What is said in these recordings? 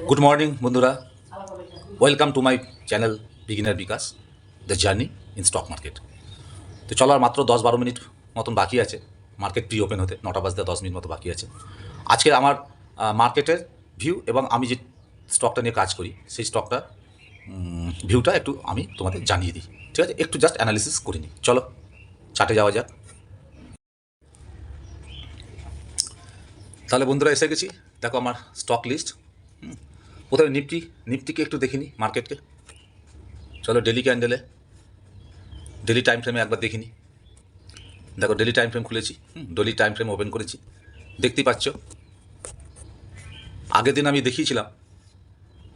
Good morning বন্ধুরা, welcome to my channel beginner Bikash the journey in stock market. তো চলো, আর মাত্র 10-12 মিনিট মতন বাকি আছে মার্কেট প্রি ওপেন হতে। 9টা বাজতে 10 মিনিট মতো বাকি আছে। আজকে আমার মার্কেটের ভিউ এবং আমি যে স্টকটা নিয়ে কাজ করি সেই স্টকটা ভিউটা একটু আমি তোমাদের জানিয়ে দিই, ঠিক আছে? একটু জাস্ট অ্যানালিসিস করে নিই। চলো চার্টে যাওয়া যাক। তাহলে বন্ধুরা এসে গেছি, দেখো আমার স্টক লিস্ট। প্রথমে নিফটিকে একটু দেখিনি, মার্কেটকে। চলো ডেলি ক্যান্ডেলে, ডেলি টাইম ফ্রেমে একবার দেখিনি। দেখো ডেলি টাইম ফ্রেম খুলেছি, ডেলি টাইম ফ্রেম ওপেন করেছি, দেখতেই পাচ্ছ। আগের দিন আমি দেখিয়েছিলাম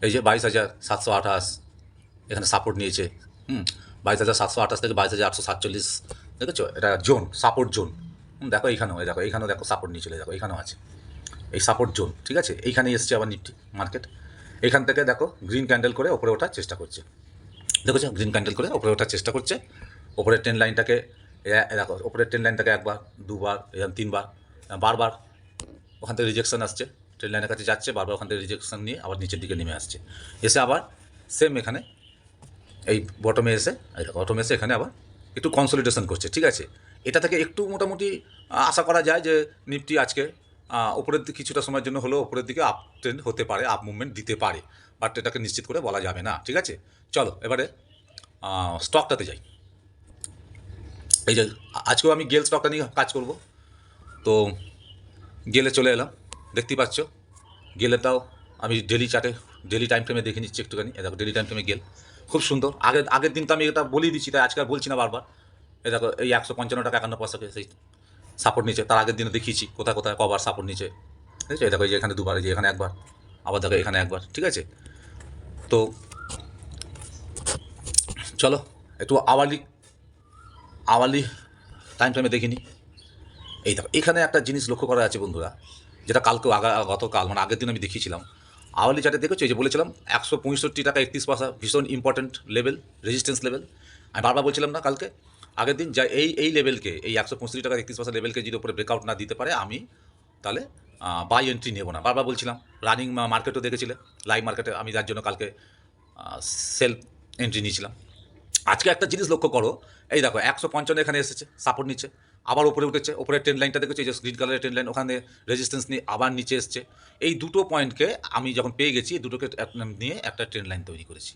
এই যে 22,728 এখানে সাপোর্ট নিয়েছে। 22,728 থেকে 22,847, দেখেছো? এটা জোন, সাপোর্ট জোন। দেখো এইখানেও, এইখানেও দেখো সাপোর্ট নিয়ে চলে, দেখো এইখানেও আছে এই সাপোর্ট জোন, ঠিক আছে? এইখানেই এসছে আবার নিফটি মার্কেট। এইখান থেকে দেখো গ্রিন ক্যান্ডেল করে ওপরে ওঠার চেষ্টা করছে, দেখেছো? গ্রিন ক্যান্ডেল করে ওপরে ওঠার চেষ্টা করছে। ওপরের ট্রেন লাইনটাকে দেখো, ওপরের ট্রেন লাইনটাকে একবার, দুবার, এরকম তিনবার, বারবার ওখান থেকে রিজেকশন আসছে, ট্রেন লাইনের কাছে যাচ্ছে, বারবার ওখান থেকে রিজেকশন নিয়ে আবার নিচের দিকে নেমে আসছে। এসে আবার সেম এখানে এই বটমে এসে, এই দেখো বটমে এসে এখানে আবার একটু কনসলিডেশন করছে, ঠিক আছে? এটা থেকে একটু মোটামুটি আশা করা যায় যে নিফটি আজকে ওপরের দিকে কিছুটা সময়ের জন্য হলেও ওপরের দিকে আপ ট্রেন্ড হতে পারে, আপ মুভমেন্ট দিতে পারে, বাট এটাকে নিশ্চিত করে বলা যাবে না, ঠিক আছে? চলো এবারে স্টকটাতে যাই। এই যে আজকেও আমি গেল স্টকটা নিয়ে কাজ করব। তো গেলে চলে এলাম, দেখতেই পাচ্ছ। গেলেটাও আমি ডেলি চার্টে, ডেলি টাইম ফ্রেমে দেখে নিচ্ছি একটুখানি। এ দেখো ডেলি টাইম ফ্রেমে গেল খুব সুন্দর। আগের দিন তো আমি এটা বলেই দিচ্ছি, তাই আজকে আর বলছি না বারবার। এই দেখো এই 155 টাকা 51 পয়সাকে সেই সাপোর্ট নিচে, তার আগের দিনে দেখিয়েছি কোথায় কোথায় কবার সাপোর্ট নিচে, ঠিক আছে? এই দেখো এই যে এখানে দুবার, এই যে এখানে একবার, আবার দেখো এখানে একবার, ঠিক আছে? তো চলো একটু আওয়ারলি আওয়ারলি টাইম ফ্রেমে দেখিনি। এই দেখো এখানে একটা জিনিস লক্ষ্য করা আছে বন্ধুরা, যেটা কালকেও গতকাল মানে আগের দিন আমি দেখিয়েছিলাম। আওয়ারলি চার্টে দেখেছো, এই যে বলেছিলাম 165 টাকা 31 পয়সা ভীষণ ইম্পর্টেন্ট লেভেল, রেজিস্ট্যান্স লেভেল। আমি বারবার বলছিলাম না কালকে, আগের দিন, যা এই লেভেলকে, এই 165 টাকা 31 পয়সা লেভেলকে যদি উপরে ব্রেকআউট না দিতে পারে, আমি তাহলে বাই এন্ট্রি নেব না। বারবার বলছিলাম। রানিং মার্কেটও দেখেছিলে, লাইভ মার্কেটে আমি যার জন্য কালকে সেলফ এন্ট্রি নিয়েছিলাম। আজকে একটা জিনিস লক্ষ্য করো, এই দেখো 155 এখানে এসেছে, সাপোর্ট নিচ্ছে, আবার উপরে উঠেছে। উপরের ট্রেন লাইনটা দেখেছো, এই যে গ্রিন কালারের ট্রেন লাইন, ওখানে রেজিস্ট্যান্স নিয়ে আবার নিচে এসছে। এই দুটো পয়েন্টকে আমি যখন পেয়ে গেছি, এই দুটোকে নিয়ে একটা ট্রেন লাইন তৈরি করেছি।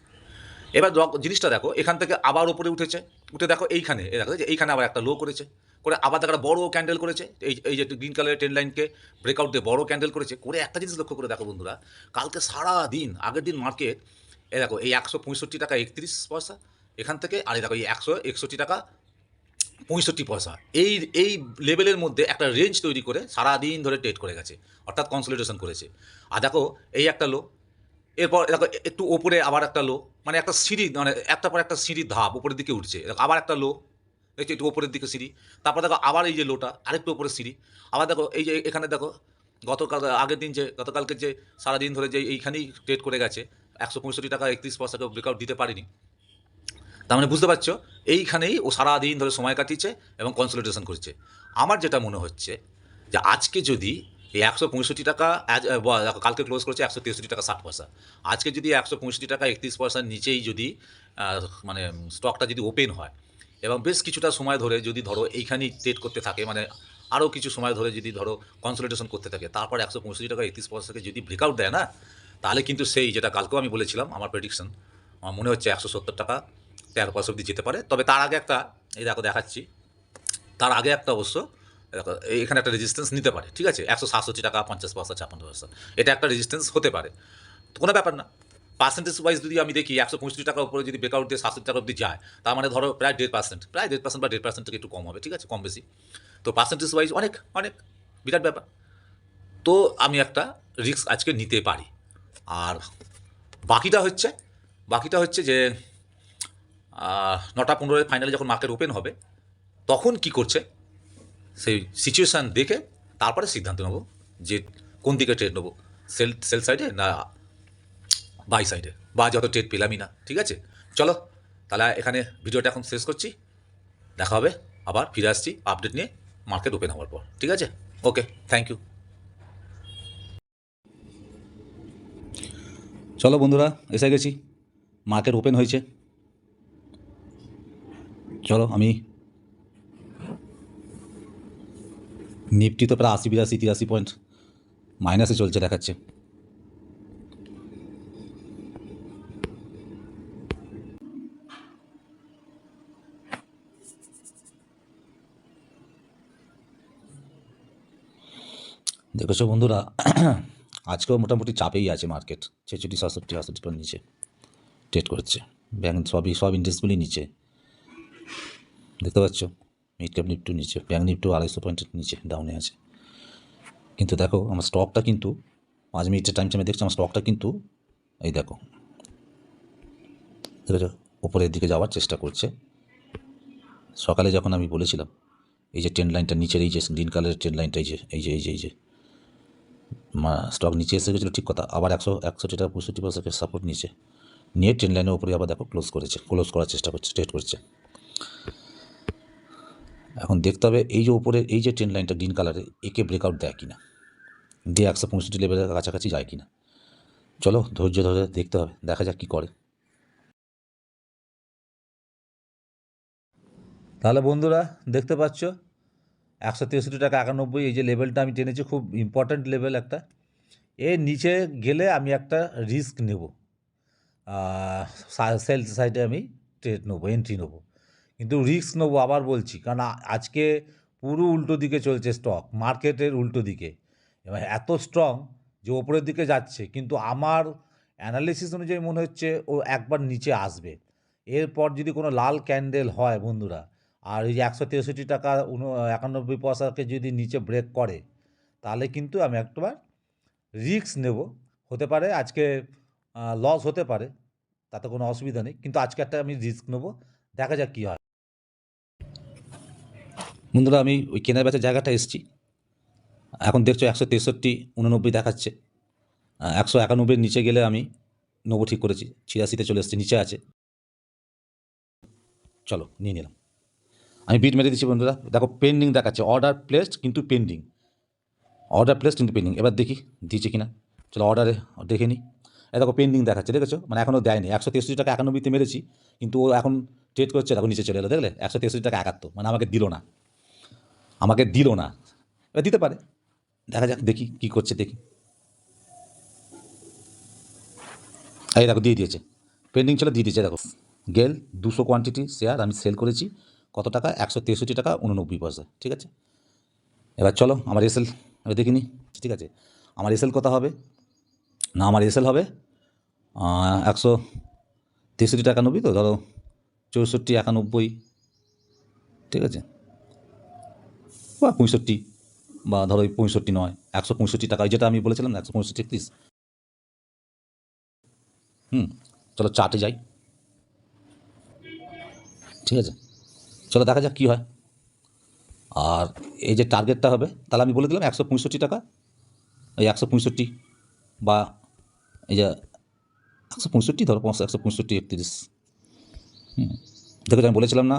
এবার জিনিসটা দেখো, এখান থেকে আবার উপরে উঠেছে, উঠে দেখো এইখানে, দেখো যে এইখানে আবার একটা লো করেছে, করে আবার দেখো একটা বড় ক্যান্ডেল করেছে, এই যে গ্রিন কালারের ট্রেন লাইনকে ব্রেকআউট দিয়ে বড় ক্যান্ডেল করেছে। করে একটা জিনিস লক্ষ্য করে দেখো বন্ধুরা, কালকে সারা দিন, আগের দিন মার্কেট, এই দেখো এই 165 টাকা 31 পয়সা এখান থেকে, আর এই দেখো এই 161 টাকা 65 পয়সা, এই লেভেলের মধ্যে একটা রেঞ্জ তৈরি করে সারাদিন ধরে ট্রেড করে গেছে, অর্থাৎ কনসলিডেশন করেছে। আর দেখো এই একটা লো, এরপর দেখো একটু ওপরে আবার একটা লো, মানে একটা সিঁড়ি, মানে একটা পর একটা সিঁড়ির ধাপ উপরের দিকে উঠছে। দেখো আবার একটা লো, দেখছি একটু ওপরের দিকে সিঁড়ি, তারপর দেখো আবার এই যে লোটা আরেকটু ওপরের সিঁড়ি, আবার দেখো এই যে এখানে দেখো গতকাল, আগের দিন যে গতকালকে যে সারাদিন ধরে যে এইখানেই ট্রেড করে গেছে, 165 টাকা 31 পয়সাকে ব্রেকআউট দিতে পারিনি। তার মানে বুঝতে পারছো, এইখানেই ও সারাদিন ধরে সময় কাটিয়েছে এবং কনসলিডেশন করছে। আমার যেটা মনে হচ্ছে যে আজকে যদি এই 165 টাকা, কালকে ক্লোজ করেছে 163 টাকা 60 পয়সা, আজকে যদি 165 টাকা 31 পয়সার নিচেই যদি মানে স্টকটা যদি ওপেন হয় এবং বেশ কিছুটা সময় ধরে যদি ধরো এইখানেই ট্রেড করতে থাকে, মানে আরও কিছু সময় ধরে যদি ধরো কনসলিডেশন করতে থাকে, তারপর 165 টাকা 31 পয়সাকে যদি ব্রেকআউট দেয় না, তাহলে কিন্তু সেই যেটা কালকেও আমি বলেছিলাম, আমার প্রেডিকশন, আমার মনে হচ্ছে 170 টাকা 13 পয়সা অবধি যেতে পারে। তবে তার আগে একটা, এই দেখো দেখাচ্ছি, তার আগে একটা অবশ্য দেখো এখানে একটা রেজিস্ট্যান্স নিতে পারে, ঠিক আছে? 167 টাকা 50 পয়সা 56 পয়সা, এটা একটা রেজিস্ট্যান্স হতে পারে, তো কোনো ব্যাপার না। পার্সেন্টেজ ওয়াইজ যদি আমি দেখি 165 টাকার উপরে যদি ব্রেকআউট দিয়ে 67 টাকা অবধি যায়, তার মানে ধরো প্রায় 1.5%, প্রায় 1.5% বা 1.5% থেকে একটু কম হবে, ঠিক আছে? কম বেশি। তো পার্সেন্টেজ ওয়াইজ অনেক অনেক বিরাট ব্যাপার। তো আমি একটা রিস্ক আজকে নিতে পারি। আর বাকিটা হচ্ছে, যে 9টা 15 ফাইনালে যখন মার্কেট ওপেন হবে, তখন কি করছে সেই সিচুয়েশান দেখে তারপরে সিদ্ধান্ত নেবো যে কোন দিকে ট্রেড নেবো, সেল সাইডে না বাই সাইডে, বা যত ট্রেড পেলামই না, ঠিক আছে? চলো তাহলে এখানে ভিডিওটা এখন শেষ করছি, দেখা হবে, আবার ফিরে আসছি আপডেট নিয়ে মার্কেট ওপেন হওয়ার পর, ঠিক আছে? ওকে, থ্যাংক ইউ। চলো বন্ধুরা, এসে গেছি, মার্কেট ওপেন হয়েছে। চলো আমি নিফটি তো প্রায় 80 82 83 পয়েন্ট মাইনাসে চলছে দেখাচ্ছে। দেখেছো বন্ধুরা, আজকেও মোটামুটি চাপেই আছে মার্কেট। 66 67 68 পয়েন্ট নিচে ট্রেড করছে। ব্যাংক সব ইন্ডেক্সগুলি নিচে দেখতে পাচ্ছ। মিড ক্যাপ নিফটি নিচে, ব্যাংক নিফটি 250 পয়েন্টের নিচে ডাউনে আছে। কিন্তু দেখো আমার স্টকটা কিন্তু 5 মিনিটের টাইম টাইমে দেখছি আমার স্টকটা কিন্তু এই দেখো দেখেছো উপরের দিকে যাওয়ার চেষ্টা করছে। সকালে যখন আমি বলেছিলাম এই যে ট্রেন্ড লাইনটা নিচের, এই যে গ্রিন কালারের ট্রেন্ড লাইনটা, এই যে স্টক নিচে এসে গেছিলো, ঠিক কথা। আবার 61 টাকা 65% সাপোর্ট নিচে নিয়ে ট্রেন্ড লাইনের উপরে আবার দেখো ক্লোজ করার চেষ্টা করছে, ট্রেড করছে। এখন দেখতে হবে এই যে উপরে এই যে ট্রেন্ড লাইনটা গ্রিন কালারে, একে ব্রেকআউট দেয় কিনা, দিয়ে 165 লেভেলের কাছাকাছি যায় কিনা। চলো ধৈর্য ধরে দেখতে হবে, দেখা যাক কী করে। তাহলে বন্ধুরা দেখতে পাচ্ছ 163 টাকা 91, এই যে লেভেলটা আমি টেনেছি, খুব ইম্পর্ট্যান্ট লেভেল একটা। এর নিচে গেলে আমি একটা রিস্ক নেব, সেল সাইডে আমি ট্রেড নেবো, এন্ট্রি নেবো। কিন্তু রিস্ক নেবো আবার বলছি, কারণ আজকে পুরো উল্টো দিকে চলছে স্টক, মার্কেটের উল্টো দিকে। এবার এত স্ট্রং যে ওপরের দিকে যাচ্ছে, কিন্তু আমার অ্যানালিসিস অনুযায়ী মনে হচ্ছে ও একবার নিচে আসবে। এরপর যদি কোনো লাল ক্যান্ডেল হয় বন্ধুরা, আর এই যে 163 টাকা 91 পয়সাকে যদি নিচে ব্রেক করে, তাহলে কিন্তু আমি একবার রিস্ক নেব। হতে পারে আজকে লস হতে পারে, তাতে কোনো অসুবিধা নেই, কিন্তু আজকে একটা আমি রিস্ক নেব, দেখা যাক কী হয়। বন্ধুরা আমি ওই কেনার বেচার জায়গাটা এসেছি। এখন দেখছো 163 89 দেখাচ্ছে। 191 নিচে গেলে আমি নেবো ঠিক করেছি। 86-তে চলে এসছে, নিচে আছে। চলো নিয়ে নিলাম, আমি বিট মেরে দিচ্ছি বন্ধুরা। দেখো পেন্ডিং দেখাচ্ছে, অর্ডার প্লেসড কিন্তু পেন্ডিং, এবার দেখি দিয়েছে কিনা। চলো অর্ডারে দেখে নিই। দেখো পেন্ডিং দেখাচ্ছে, দেখেছো, মানে এখনও দেয়নি। 163 টাকা 91 মেরেছি, কিন্তু ও এখন ট্রেড করছে, দেখো নিচে চলে এলো, দেখলে 163 টাকা 71, মানে আমাকে দিল না। এবার দিতে পারে, দেখা যাক, দেখি কী করছে দেখি। এই দেখো দিয়ে দিয়েছে, পেন্ডিং ছিল, দিয়ে দিয়েছে। দেখো গেল 200 কোয়ান্টিটি শেয়ার আমি সেল করেছি, কত টাকা, 163 টাকা 89 পয়সা, ঠিক আছে। এবার চলো আমার এসএল এবার দেখিনি, ঠিক আছে। আমার এসএল কত হবে না, আমার এসএল হবে 163 টাকা 90, তো ধরো 64 91, ঠিক আছে, বা 65, বা ধরো 65 নয় 165 টাকা, যেটা আমি বলেছিলাম না 165 30। চলো চার্টে যাই, ঠিক আছে। চলো দেখা যাক কী হয়। আর এই যে টার্গেটটা হবে, তাহলে আমি বলে দিলাম 165 টাকা, এই 165, বা এই যে 165 ধরো 165 31। দেখো আমি বলেছিলাম না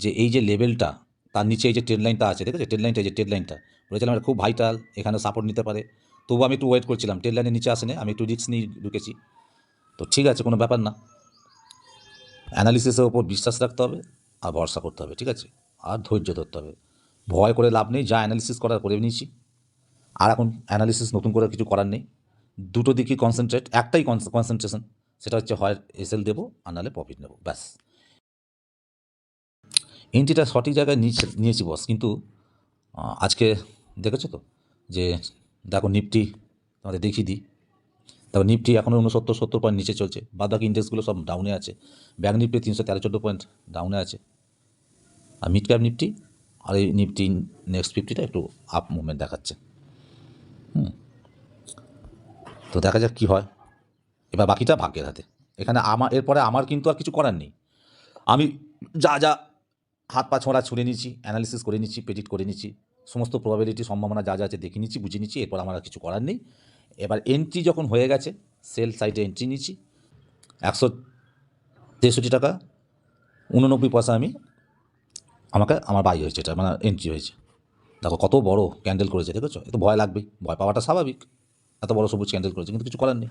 যে এই যে লেভেলটা, তার নিচে এই যে ট্রেড লাইনটা আছে, দেখেছো ট্রেড লাইনটা, এই যে ট্রেড লাইনটা বলেছিলাম এটা খুব ভাইটাল, এখানে সাপোর্ট নিতে পারে। তবু আমি একটু ওয়েট করছিলাম, ট্রেড লাইনের নিচে আসেনি, আমি একটু রিস্ক নিয়ে ঢুকেছি। তো ঠিক আছে, কোনো ব্যাপার না। অ্যানালিসিসের ওপর বিশ্বাস রাখতে হবে, আর ভরসা করতে হবে, ঠিক আছে, আর ধৈর্য ধরতে হবে। ভয় করে লাভ নেই, যা অ্যানালিসিস করার করে নিয়েছি, আর এখন অ্যানালিসিস নতুন করে কিছু করার নেই। দুটো দিকই কনসেন্ট্রেট, একটাই কনসেন্ট্রেশন, সেটা হচ্ছে হয় এসএল দেবো আর নাহলে প্রফিট নেবো, ব্যাস। এন্ট্রিটা সঠিক জায়গায় নিয়েছি বস, কিন্তু আজকে দেখেছো তো যে দেখো নিফটি তোমাদের দেখিয়ে দিই। তারপর নিফটি এখনও 69 পয়েন্ট নিচে চলছে, বাদ বাকি ইন্ডেক্সগুলো সব ডাউনে আছে। ব্যাঙ্ক নিফটি 313-14 পয়েন্ট ডাউনে আছে, আর মিড ক্যাপ নিফটি আর এই নিফটি নেক্সট 50টা একটু আপ মুভমেন্ট দেখাচ্ছে। তো দেখা যাক কী হয়, এবার বাকিটা ভাগ্যের হাতে। এখানে এরপরে আমার কিন্তু আর কিছু করার নেই। আমি যা যা হাত পা ছোঁড়া ছুঁড়ে নিচ্ছি, অ্যানালিসিস করে নিচ্ছি, প্রেডিক্ট করে নিচ্ছি, সমস্ত প্রবাবিলিটি সম্ভাবনা যা যা আছে দেখে নিচ্ছি, বুঝে নিচ্ছি, এরপর আমার আর কিছু করার নেই। এবার এন্ট্রি যখন হয়ে গেছে, সেল সাইডে এন্ট্রি নিচ্ছি 163 টাকা 89 পয়সা আমার বাই হয়েছে, এটা মানে এন্ট্রি হয়েছে। দেখো কত বড় ক্যান্ডেল করেছে, দেখেছো, এত ভয় লাগবে, ভয় পাওয়াটা স্বাভাবিক, এত বড় সবুজ ক্যান্ডেল করেছে, কিন্তু কিছু করার নেই।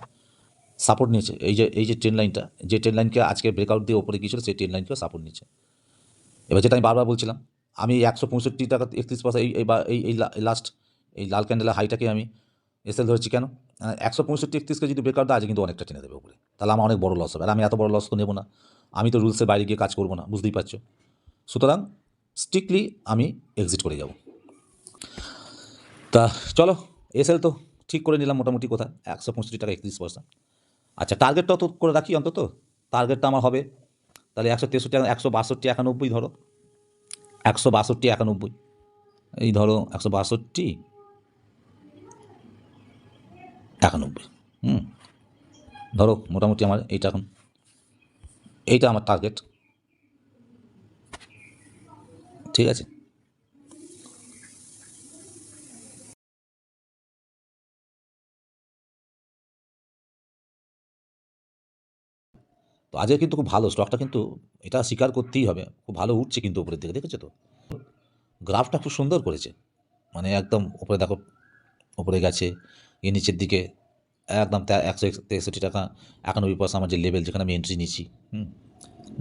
সাপোর্ট নিয়েছে, এই যে ট্রেন লাইনটা, যে ট্রেন লাইনকে আজকে ব্রেকআউট দিয়ে ওপরে গিয়েছিল, সেই ট্রেন লাইনকেও সাপোর্ট নিচ্ছে। এবার যেটা আমি বারবার বলছিলাম, আমি 165 টাকা 31 পয়সা এই লাস্ট এই লাল ক্যান্ডেলের হাইটাকে আমি এসএল ধরেছি কেন? 165-31কে যদি ব্রেকআউট দেয় আজ কিন্তু অনেকটা টেনে দেবে উপরে, তাহলে আমার অনেক বড় লস হবে। আর আমি এত বড় লস তো নেবো না, আমি তো রুলসের বাইরে গিয়ে কাজ করবো না, বুঝতেই পারছো। সুতরাং স্ট্রিক্টলি আমি এক্সিট করে যাব। তা চলো, এসএল তো ঠিক করে নিলাম মোটামুটি, কোথায় 165 টাকা 31 পয়সা। আচ্ছা, টার্গেটটাও তো করে রাখি অন্তত। টার্গেটটা আমার হবে তাহলে 163, 162, 91 ধরো, 162, 91, এই ধরো 162, 91। ধরো মোটামুটি আমার এইটা আমার টার্গেট, ঠিক আছে। তো আজকে কিন্তু খুব ভালো স্টকটা, কিন্তু এটা স্বীকার করতেই হবে, খুব ভালো উঠছে কিন্তু উপরের দিকে, দেখেছো তো গ্রাফটা খুব সুন্দর করেছে, মানে একদম উপরে দেখো, উপরে গেছে, নিচের দিকে একদম 163 টাকা 91 পয়সা আমার যে লেভেল, যেখানে আমি এন্ট্রি নিচ্ছি।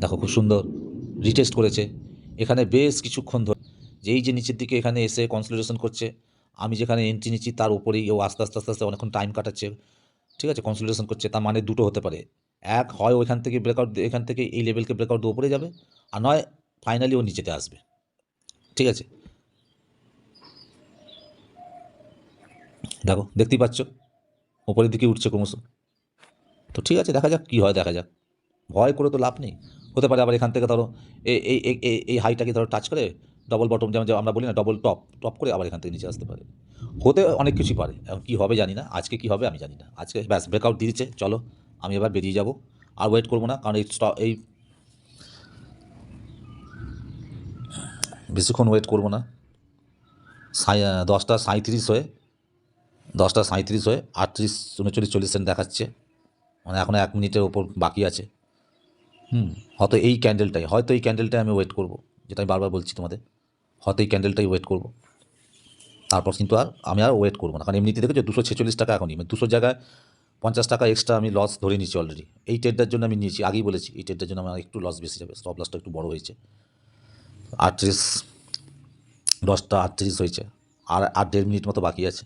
দেখো খুব সুন্দর রিটেস্ট করেছে এখানে বেশ কিছুক্ষণ ধরে, যেই যে নিচের দিকে এখানে এসে কনসলিডেশন করছে, আমি যেখানে এন্ট্রি নিচ্ছি তার উপরেই ও আস্তে আস্তে আস্তে আস্তে অনেকক্ষণ টাইম কাটাচ্ছে, ঠিক আছে, কনসলিডেশন করছে। তার মানে দুটো হতে পারে, এক হয় ওইখান থেকে ব্রেকআউট, এখান থেকে এই লেভেলকে ব্রেকআউট দিয়ে উপরে যাবে, আর নয় ফাইনালি ও নিচেতে আসবে, ঠিক আছে। দেখো দেখতেই পাচ্ছ ওপরের দিকে উঠছে ক্রমশ। তো ঠিক আছে, দেখা যাক কী হয়, দেখা যাক, ভয় করে তো লাভ নেই। হতে পারে আবার এখান থেকে ধরো এই এই এই এই এই হাইটাকে ধরো টাচ করে ডবল বটম, যেমন আমরা বলি না ডবল টপ, টপ করে আবার এখান থেকে নিচে আসতে পারে, হতে অনেক কিছুই পারে। এখন কী হবে জানি না, আজকে কী হবে আমি জানি না। আজকে ব্যাস ব্রেকআউট দিয়েছে, চলো আমি এবার বেরিয়ে যাব, আর ওয়েট করবো না, কারণ এই বেশিক্ষণ ওয়েট করবো না। 10টা 37 হয়ে 38, 39, 40 সেন্ট দেখাচ্ছে, মানে এখনও 1 মিনিটের ওপর বাকি আছে। হয়তো এই ক্যান্ডেলটাই আমি ওয়েট করব, যেটা আমি বারবার বলছি তোমাদের, হয়তো এই ক্যান্ডেলটাই ওয়েট করব, তারপর কিন্তু আমি আর ওয়েট করবো না। কারণ এমনিতে দেখেছো 246 টাকা এখনই, মানে 200 জায়গায় 50 টাকা এক্সট্রা আমি লস ধরে নিচ্ছি অলরেডি। এই ট্রেডটার জন্য আমি নিয়েছি, আগেই বলেছি এই ট্রেডটার জন্য আমার একটু লস বেশি যাবে, স্টপ লসটা একটু বড় হয়েছে। 38, 10টা 38 হয়েছে, আর 1.5 মিনিট মতো বাকি আছে,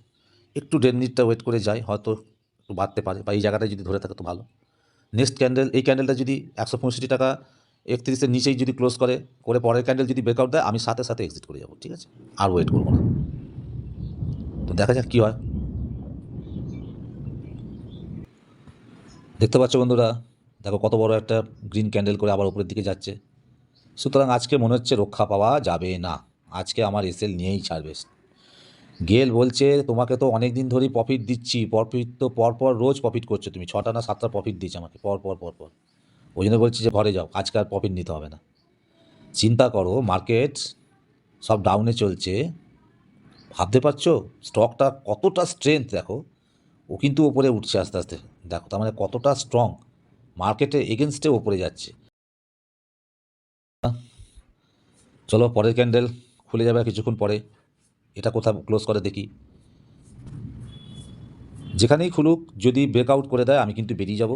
একটু 1.5 মিনিটটা ওয়েট করে যাই, হয়তো একটু বাড়তে পারে, বা এই জায়গাটায় যদি ধরে থাকে তো ভালো। নেক্সট ক্যান্ডেল, এই ক্যান্ডেলটা যদি 165 টাকা 31 নিচেই যদি ক্লোজ করে পরের ক্যান্ডেল যদি ব্রেকআউট দেয়, আমি সাথে সাথে এক্সিট করে যাবো, ঠিক আছে, আর ওয়েট করবো না। তো দেখা যাক কী হয়। দেখতে পাচ্ছ বন্ধুরা, দেখো কত বড় একটা গ্রিন ক্যান্ডেল করে আবার উপরের দিকে যাচ্ছে। সুতরাং আজকে মনে হচ্ছে রক্ষা পাওয়া যাবে না, আজকে আমার এসএল নিয়েই ছাড়বে। গেল বলছে তোমাকে তো অনেক দিন ধরেই প্রফিট দিচ্ছি, প্রফিট তো পরপর রোজ প্রফিট করছো তুমি, 6টা না 7টা প্রফিট দিচ্ছে আমাকে পরপর। ওই জন্য বলছি যে ঘরে যাও, আজকে আর প্রফিট নিতে হবে না। চিন্তা করো, মার্কেট সব ডাউনে চলছে, ভাবতে পারছো স্টকটা কতটা স্ট্রেংথ, দেখো ও কিন্তু ওপরে উঠছে আস্তে আস্তে, দেখো তার মানে কতটা স্ট্রং, মার্কেটে এগেনস্টে ওপরে যাচ্ছে। চলো পরের ক্যান্ডেল খুলে যাবে কিছুক্ষণ পরে, এটা কোথাও ক্লোজ করে দেখি, যেখানেই খুলুক যদি ব্রেকআউট করে দেয় আমি কিন্তু বেরিয়ে যাব।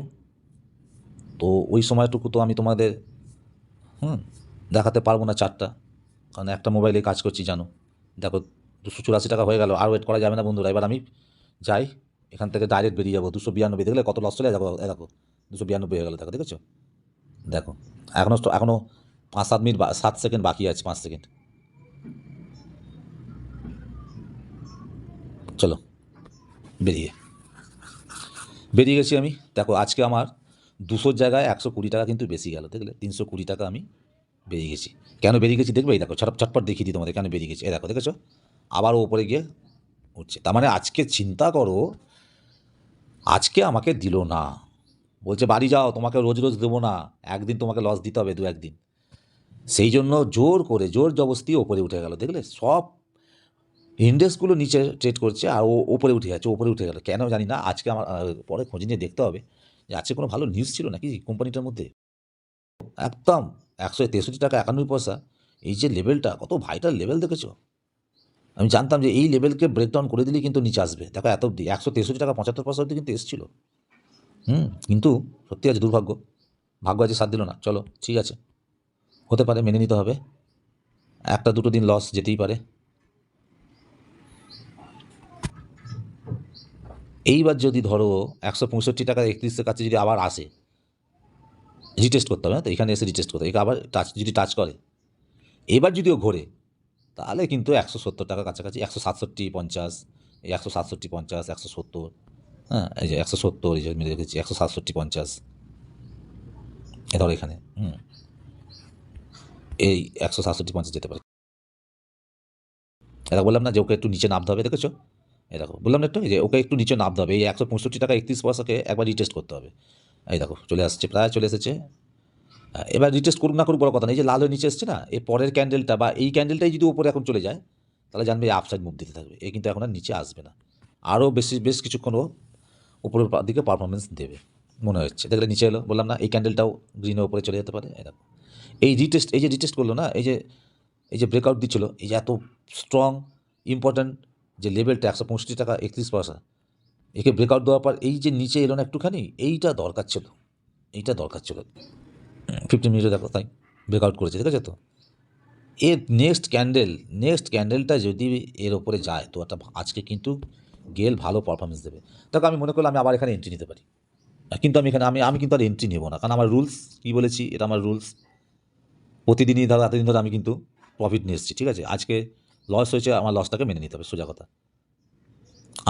তো ওই সময়টুকু তো আমি তোমাদের দেখাতে পারবো না চারটা, কারণ একটা মোবাইলে কাজ করছি জানো। দেখো 284 টাকা হয়ে গেল, আর ওয়েট করা যাবে না বন্ধুরা, এবার আমি যাই, এখান থেকে ডাইরেক্ট বেরিয়ে যাবো। 292 দেখলে কত লস চলে, দেখো দেখো 292 হয়ে গেল, দেখো দেখেছো, দেখো এখনও 5-7 মিনিট 7 সেকেন্ড বাকি আছে, 5 সেকেন্ড। চলো বেরিয়ে গেছি আমি। দেখো আজকে আমার 200 জায়গায় 120 টাকা কিন্তু বেশি গেল, দেখলে 320 টাকা আমি বেরিয়ে গেছি। কেন বেরিয়ে গেছি দেখবে, এই দেখো ছটপট দেখিয়ে দিই তোমাদের কেন বেরিয়ে গেছি, এই দেখো দেখেছো, আবারও ওপরে গিয়ে উঠছে। তার মানে আজকে চিন্তা করো, আজকে আমাকে দিল না, বলছে বাড়ি যাও, তোমাকে রোজ রোজ দেবো না, একদিন তোমাকে লস দিতে হবে, 2-1 দিন। সেই জন্য জোর জবস্তি ওপরে উঠে গেল, দেখলে সব ইন্ডেক্সগুলো নিচে ট্রেড করছে, আর ও ওপরে উঠে যাচ্ছে, ওপরে উঠে গেল কেন জানি না। আজকে আমার পরে খোঁজ নিয়ে দেখতে হবে যে আজকে কোনো ভালো নিউজ ছিল নাকি কোম্পানিটার মধ্যে। একদম 163 টাকা 91 পয়সা, এই যে লেভেলটা কত ভাইটাল লেভেল দেখেছো। আমি জানতাম যে এই লেভেলকে ব্রেকডাউন করে দিলেই কিন্তু নিচে আসবে। দেখো এত অব্দি 163 টাকা 75 পয়সা অব্দি কিন্তু এসেছিলো, কিন্তু সত্যি আছে দুর্ভাগ্য, ভাগ্য আছে সাথ দিল না। চলো ঠিক আছে, হতে পারে, মেনে নিতে হবে, একটা দুটো দিন লস যেতেই পারে। এইবার যদি ধরো 165 টাকা 31-এর কাছে যদি আবার আসে, রিটেস্ট করতে হবে, তো এখানে এসে রিটেস্ট করতে হবে, আবার যদি টাচ করে, এবার যদিও ঘোরে, তাহলে কিন্তু 170 টাকার কাছাকাছি, 167.50, এই 167.50, 170, হ্যাঁ এই যে 170, এই যে মেরে রেখেছি 167.50, এ ধরো এখানে এই 167.50 যেতে পারে। এটা বললাম না যে ওকে একটু নিচে নামতে হবে, দেখেছো? এই দেখো বললাম না একটু, এই যে ওকে একটু নিচে নামতে হবে, এই 165 টাকা 31 পয়সাকে একবার রিটেস্ট করতে হবে। এই দেখো চলে আসছে, প্রায় চলে এসেছে। এবার রিটেস্ট করুক না করুক বড় কথা নেই, যে লাল হয়ে নিচে এসছে না, এই পরের ক্যান্ডেলটা বা এই ক্যান্ডেলটাই যদি উপরে এখন চলে যায়, তাহলে জানবে এই আপসাইড মুভ দিতে থাকবে, এ কিন্তু এখন আর নিচে আসবে না, আরও বেশ কিছুক্ষণ ও উপরের দিকে পারফরমেন্স দেবে মনে হচ্ছে। দেখলে নিচে এলো, বললাম না এই ক্যান্ডেলটাও গ্রিনের উপরে চলে যেতে পারে। এই দেখো এই যে রিটেস্ট করলো না, এই যে ব্রেকআউট দিচ্ছিল, এই যে এত স্ট্রং ইম্পর্ট্যান্ট যে লেভেলটা 165 টাকা 31 পয়সা, একে ব্রেকআউট দেওয়ার পর এই যে নিচে এলো না একটুখানি, এইটা দরকার ছিল, 15 মিনিটে দেখো তাই ব্রেকআউট করেছে, ঠিক আছে? তো এর নেক্সট ক্যান্ডেলটা যদি এর ওপরে যায়, তো একটা আজকে কিন্তু গেল ভালো পারফরমেন্স দেবে। দেখো আমি মনে করলাম আমি আবার এখানে এন্ট্রি নিতে পারি, কিন্তু আমি কিন্তু আর এন্ট্রি নেবো না, কারণ আমার রুলস কী বলেছি, এটা আমার রুলস, প্রতিদিনই ধরো এতদিন ধরে আমি কিন্তু প্রফিট নিয়ে এসেছি, ঠিক আছে? আজকে লস হয়েছে, আমার লসটাকে মেনে নিতে হবে, সোজা কথা।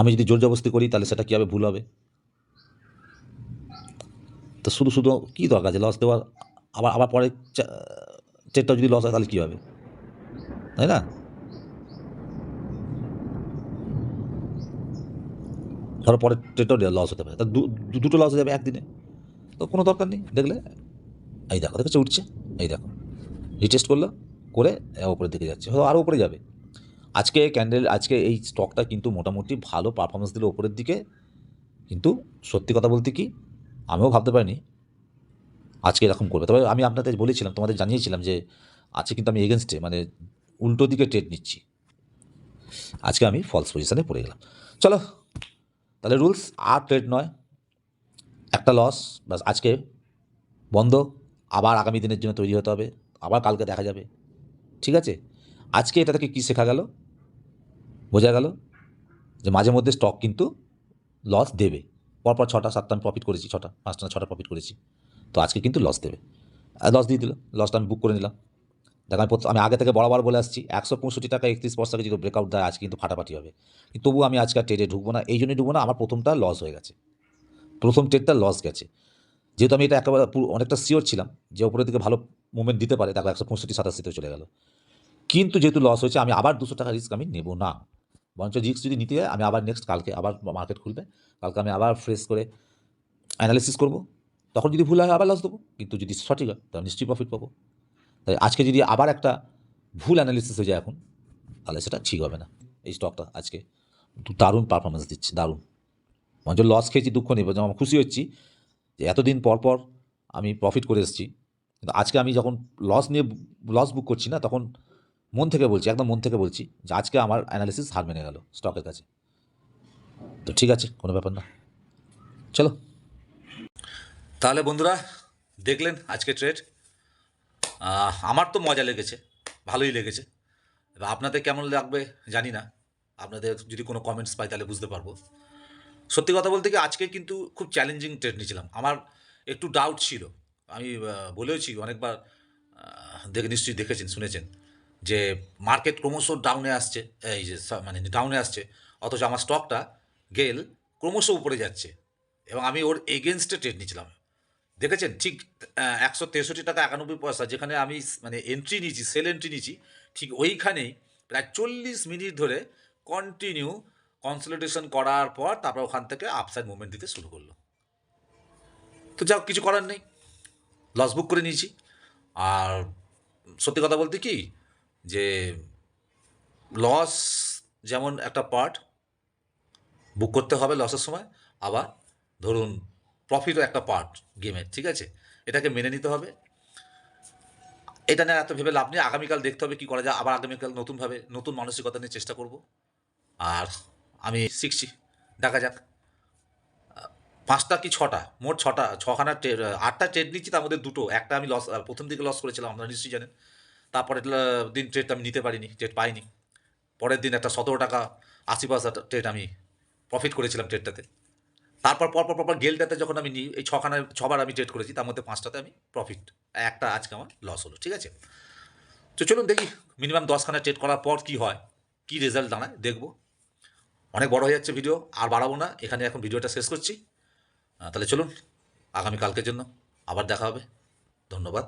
আমি যদি জোর জবরদস্তি করি তাহলে সেটা কী হবে, ভুল হবে। তো শুধু কী দরকার আছে লস দেওয়ার, আবার পরে ট্রেডটা যদি লস হয় তাহলে কী হবে, তাই না? ধরো পরের ট্রেডটাও লস হতে পারে, তা দুটো লস হয়ে যাবে একদিনে, তো কোনো দরকার নেই। দেখলে এই দেখো, দেখেছো উঠছে, এই দেখো রিটেস্ট করলো, করে উপরের দিকে যাচ্ছে, হয়তো আরও উপরে যাবে। আজকে এই স্টকটা কিন্তু মোটামুটি ভালো পারফরমেন্স দিল উপরের দিকে, কিন্তু সত্যি কথা বলতে কি, আমিও ভাবতে পারিনি আজকে এরকম করবে। তবে আমি আপনাদের বলেছিলাম, তোমাদের জানিয়েছিলাম যে আজকে কিন্তু আমি এগেনস্টে, মানে উল্টো দিকে ট্রেড নিচ্ছি, আজকে আমি ফলস পজিশনে পড়ে গেলাম। চলো তাহলে রুলস আর ট্রেড নয়, একটা লস বাস, আজকে বন্ধ, আবার আগামী দিনের জন্য তৈরি হতে হবে, আবার কালকে দেখা যাবে, ঠিক আছে? আজকে এটা থেকে কী শেখা গেল, বোঝা গেল যে মাঝে মধ্যে স্টক কিন্তু লস দেবে, পরপর 6টা 7টা আমি প্রফিট করেছি, 5টা 6টা প্রফিট করেছি, তো আজকে কিন্তু লস দেবে, লস দিয়ে দিল, লসটা আমি বুক করে নিলাম। দেখো আমি আগে থেকে বরাবর বলে আসছি, 165 টাকা 31 পয়সাকে যদি ব্রেকআউট দেয় আজকে কিন্তু ফাটাফাটি হবে, কিন্তু তবুও আমি আজকে ট্রেডে ঢুকবো না, এই জন্যই ঢুকবো না, আমার প্রথমটা লস হয়ে গেছে, প্রথম ট্রেডটা লস গেছে, যেহেতু আমি এটা একেবারে অনেকটা শিওর ছিলাম যে উপরের দিকে ভালো মুভমেন্ট দিতে পারে, দেখো 165 87 চলে গেল, কিন্তু যেহেতু লস হয়েছে আমি আবার 200 টাকা রিস্ক আমি নেব না, বরঞ্চ রিস্ক যদি নিতে হয় আমি আবার নেক্সট কালকে আবার মার্কেট খুলবে, কালকে আমি আবার ফ্রেশ করে অ্যানালিসিস করব, তখন যদি ভুল হয় আবার লস দেবো, কিন্তু যদি সঠিক হয় তাহলে নিশ্চয়ই প্রফিট পাবো। তাই আজকে যদি আবার একটা ভুল অ্যানালিসিস হয়ে যায় এখন, তাহলে সেটা ঠিক হবে না। এই স্টকটা আজকে দারুণ পারফরমেন্স দিচ্ছে, দারুণ, বরঞ্চ লস খেয়েছি দুঃখ নেই, যেমন খুশি হচ্ছি যে এতদিন পর আমি প্রফিট করে এসেছি, কিন্তু আজকে আমি যখন লস বুক করছি না, তখন মন থেকে বলছি, একদম মন থেকে বলছি যে আজকে আমার অ্যানালিসিস হার মেনে গেল স্টকের কাছে, তো ঠিক আছে, কোনো ব্যাপার না, চলো। তাহলে বন্ধুরা দেখলেন আজকে ট্রেড, আমার তো মজা লেগেছে, ভালোই লেগেছে, এবার আপনাদের কেমন লাগবে জানি না, আপনাদের যদি কোনো কমেন্টস পাই তাহলে বুঝতে পারবো। সত্যি কথা বলতে কি আজকে কিন্তু খুব চ্যালেঞ্জিং ট্রেড নিয়েছিলাম, আমার একটু ডাউট ছিল, আমি বলেওছি অনেকবার, নিশ্চয়ই দেখেছেন শুনেছেন যে মার্কেট ক্রমশ ডাউনে আসছে, এই যে মানে ডাউনে আসছে, অথচ আমার স্টকটা গেল ক্রমশ উপরে যাচ্ছে, এবং আমি ওর এগেনস্টে ট্রেড নিয়েছিলাম। দেখেছেন ঠিক 163 টাকা 91 পয়সা যেখানে আমি মানে এন্ট্রি নিয়েছি, সেল এন্ট্রি নিয়েছি, ঠিক ওইখানেই প্রায় 40 মিনিট ধরে কন্টিনিউ কনসলিডেশন করার পর তারপর ওখান থেকে আপসাইড মুভমেন্ট দিতে শুরু করলো। তো যাও, কিছু করার নেই, লস বুক করে নিয়েছি। আর সত্যি কথা বলতে কি যে লস যেমন একটা পার্ট, বুক করতে হবে লসের সময়, আবার ধরুন প্রফিটও একটা পার্ট গেমের, ঠিক আছে? এটাকে মেনে নিতে হবে, এটা নিয়ে এত ভেবে লাভ নেই, আগামীকাল দেখতে হবে কী করা যায়, আবার আগামীকাল নতুনভাবে নতুন মানসিকতা নিয়ে চেষ্টা করব, আর আমি শিখছি, দেখা যাক। 5টা কি 6টা, মোট 6টা, 6খানা 8টা ট্রেড নিচ্ছি, তার মধ্যে 2টো, একটা আমি লস, প্রথম দিকে লস করেছিলাম, আপনারা নিশ্চয়ই জানেন। তারপরের দিন ট্রেডটা আমি নিতে পারিনি, ট্রেড পাইনি। পরের দিন একটা 17 টাকা 80 পয়সা ট্রেড আমি প্রফিট করেছিলাম ট্রেডটাতে। তারপর পরপর গেলটাতে যখন আমি নিই, এই 6বার আমি ট্রেড করেছি, তার মধ্যে 5টাতে আমি প্রফিট, একটা আজকে আমার লস হলো, ঠিক আছে। তো চলুন দেখি মিনিমাম 10খানা ট্রেড করার পর কি হয়, কি রেজাল্ট দাঁড়ায় দেখব। অনেক বড় হয়ে যাচ্ছে ভিডিও, আর বাড়াবো না, এখানে এখন ভিডিওটা শেষ করছি। তাহলে চলুন, আগামী কালকের জন্য আবার দেখা হবে। ধন্যবাদ।